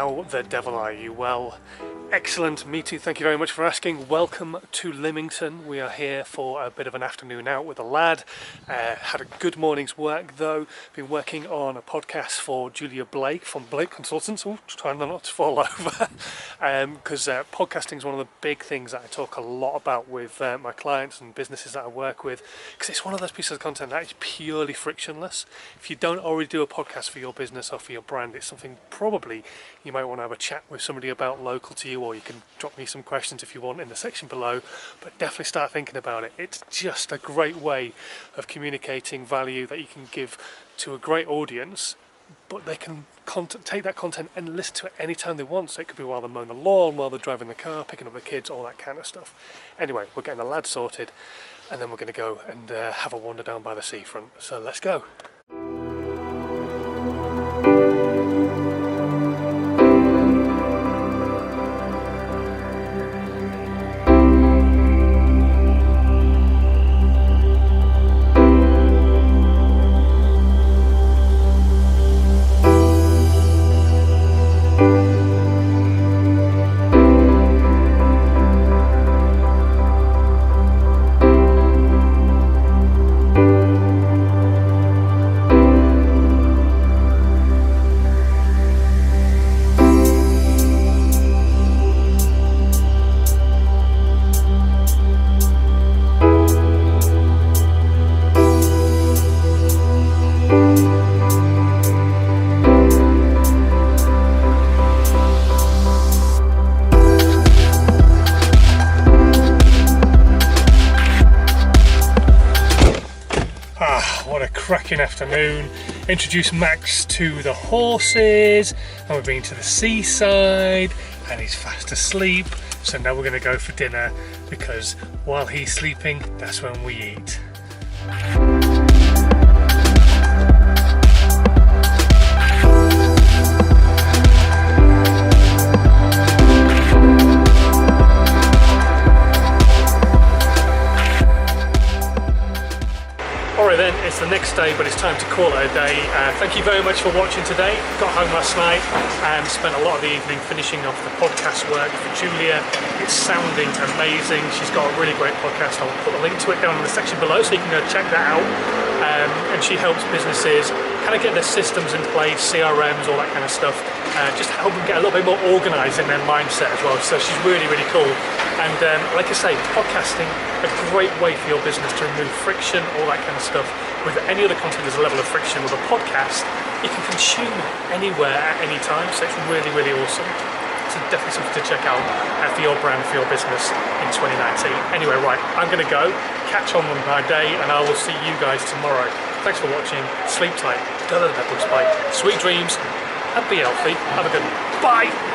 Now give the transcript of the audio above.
How the devil are you? Well, excellent, me too, thank you very much for asking. Welcome to Lymington. We are here for a bit of an afternoon out with a lad. Had a good morning's work though. Been working on a podcast for Julia Blake from Blake Consultants. Oh, trying not to fall over. Because podcasting is one of the big things that I talk a lot about with my clients and businesses that I work with. Because it's one of those pieces of content that is purely frictionless. If you don't already do a podcast for your business or for your brand, it's something probably you might want to have a chat with somebody about local to you, or you can drop me some questions if you want in the section below, but definitely start thinking about it. It's just a great way of communicating value that you can give to a great audience, but they can take that content and listen to it anytime they want. So it could be while they're mowing the lawn, while they're driving the car, picking up the kids, all that kind of stuff. Anyway, we're getting the lad sorted, and then we're going to go and have a wander down by the seafront. So let's go. Cracking afternoon. Introduced Max to the horses, and we've been to the seaside, and he's fast asleep. So now we're going to go for dinner, because while he's sleeping, that's when we eat. Alright then, it's the next day, but it's time to call it a day. Thank you very much for watching today. Got home last night and spent a lot of the evening finishing off the podcast work for Julia. It's sounding amazing. She's got a really great podcast. I'll put a link to it down in the section below so you can go check that out. And she helps businesses kind of get their systems in place, CRMs, all that kind of stuff. Just help them get a little bit more organised in their mindset as well. So she's really, really cool. And like I say, podcasting, a great way for your business to remove friction, all that kind of stuff. With any other content, there's a level of friction. With a podcast, you can consume anywhere at any time. So it's really, really awesome. So definitely something to check out for your brand, for your business in 2019. Anyway, right, I'm going to go, catch on with my day, and I will see you guys tomorrow. Thanks for watching. Sleep tight. Don't let the bed bugs bite. Sweet dreams. And be healthy. Have a good one. Bye.